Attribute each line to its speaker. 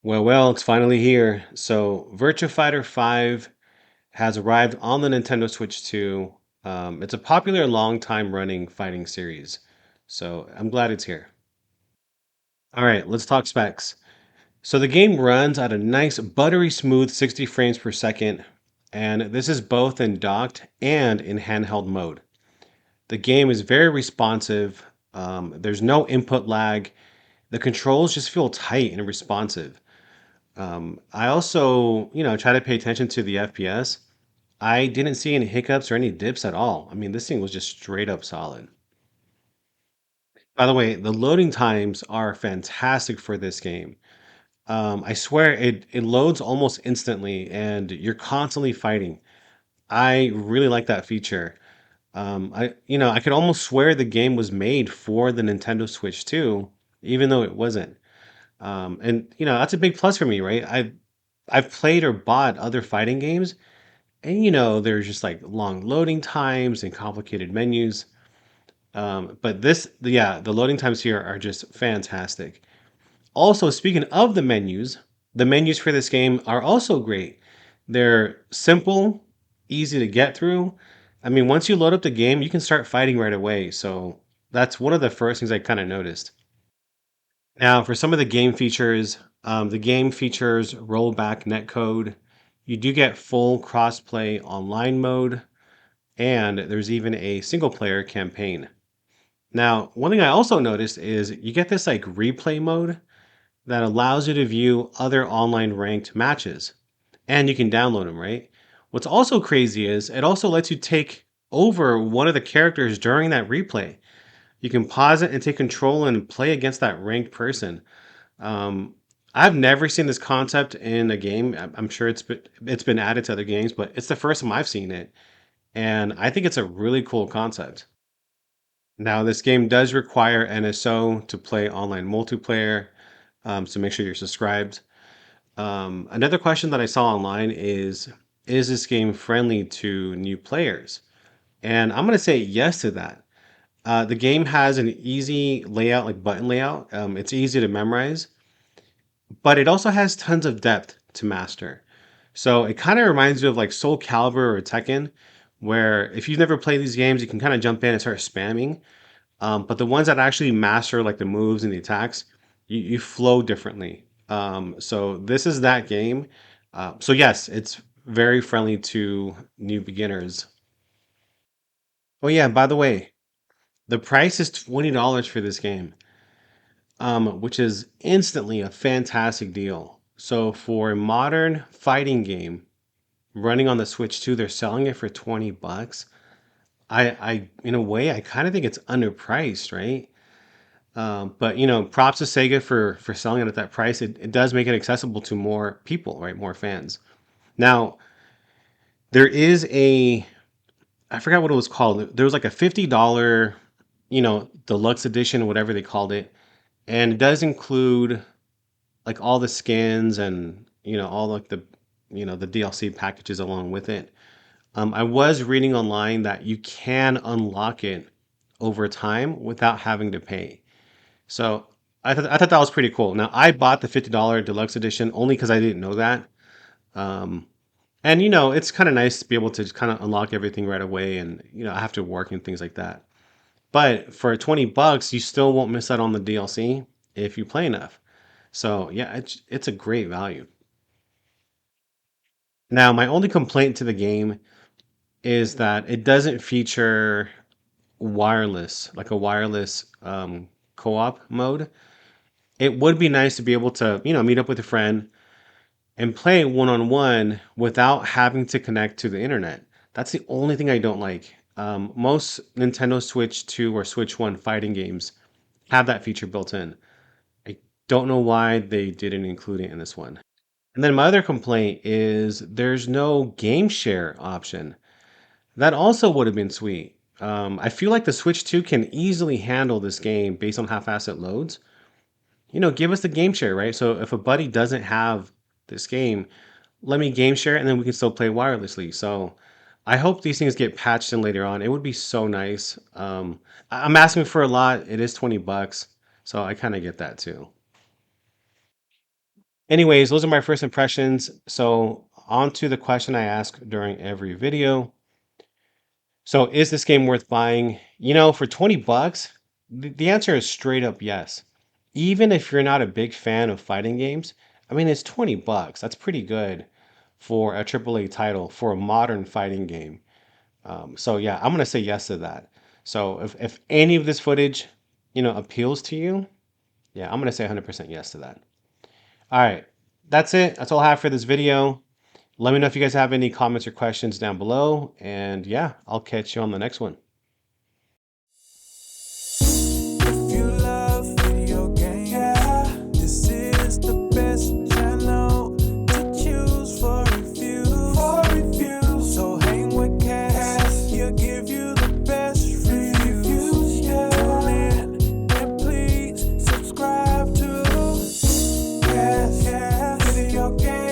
Speaker 1: Well, it's finally here. So, Virtua Fighter 5 has arrived on the Nintendo Switch 2. It's a popular long time running fighting series. So, I'm glad it's here. All right, let's talk specs. So, the game runs at a nice, buttery smooth 60 frames per second, and this is both in docked and in handheld mode. The game is very responsive. There's no input lag. The controls just feel tight and responsive. I also, try to pay attention to the FPS. I didn't see any hiccups or any dips at all. I mean, this thing was just straight up solid. By the way, the loading times are fantastic for this game. I swear it loads almost instantly and you're constantly fighting. I really like that feature. I could almost swear the game was made for the Nintendo Switch too, even though it wasn't. And that's a big plus for me, right? I've played or bought other fighting games, and there's just like long loading times and complicated menus. But the loading times here are just fantastic. Also, speaking of the menus for this game are also great. They're simple, easy to get through. I mean, once you load up the game, you can start fighting right away. So that's one of the first things I kind of noticed. Now, for some of the game features, the game features rollback netcode. You do get full cross-play online mode, and there's even a single player campaign. Now, one thing I also noticed is you get this like replay mode that allows you to view other online ranked matches, and you can download them, right? What's also crazy is it also lets you take over one of the characters during that replay. You can pause it and take control and play against that ranked person. Um, I've never seen this concept in a game. I'm sure it's been added to other games, but it's the first time I've seen it, and I think it's a really cool concept. Now, this game does require NSO to play online multiplayer, so make sure you're subscribed. Another question that I saw online is this game friendly to new players? And I'm going to say yes to that. The game has an easy layout, like button layout. It's easy to memorize, but it also has tons of depth to master. So it kind of reminds you of like Soul Calibur or Tekken, where if you've never played these games, you can kind of jump in and start spamming. But the ones that actually master like the moves and the attacks, you flow differently. So this is that game. So yes, it's very friendly to new beginners. Oh yeah, by the way, the price is $20 for this game, which is instantly a fantastic deal. So for a modern fighting game running on the Switch 2, they're selling it for 20 bucks. I in a way, I kind of think it's underpriced, right? But props to Sega for selling it at that price. It does make it accessible to more people, right? More fans. Now, there is I forgot what it was called. There was like a $50, deluxe edition, whatever they called it. And it does include like all the skins and, all like the DLC packages along with it. I was reading online that you can unlock it over time without having to pay. So I thought that was pretty cool. Now I bought the $50 deluxe edition only because I didn't know that. Um, and it's kind of nice to be able to just kind of unlock everything right away, and I have to work and things like that. But for 20 bucks, you still won't miss out on the DLC if you play enough. So yeah, it's a great value. Now my only complaint to the game is that it doesn't feature wireless co-op mode. It would be nice to be able to meet up with a friend and play one on one without having to connect to the internet. That's the only thing I don't like. Most Nintendo Switch 2 or Switch 1 fighting games have that feature built in. I don't know why they didn't include it in this one. And then my other complaint is there's no game share option. That also would have been sweet. I feel like the Switch 2 can easily handle this game based on how fast it loads. Give us the game share, right? So if a buddy doesn't have this game, let me game share it and then we can still play wirelessly. So I hope these things get patched in later on. It would be so nice. I'm asking for a lot. It is 20 bucks. So I kind of get that too. Anyways, those are my first impressions. So on to the question I ask during every video. So is this game worth buying? You know, for 20 bucks, the answer is straight up yes. Even if you're not a big fan of fighting games, I mean, it's 20 bucks. That's pretty good for a AAA title for a modern fighting game. So yeah, I'm gonna say yes to that. So if any of this footage, appeals to you, yeah, I'm gonna say 100% yes to that. All right, that's it. That's all I have for this video. Let me know if you guys have any comments or questions down below. And yeah, I'll catch you on the next one.
Speaker 2: If you love video games, yeah, this is the best channel to choose for reviews. So hang with Cass, he'll give you the best reviews. Yeah. Tune in and please subscribe to Cass Video Games.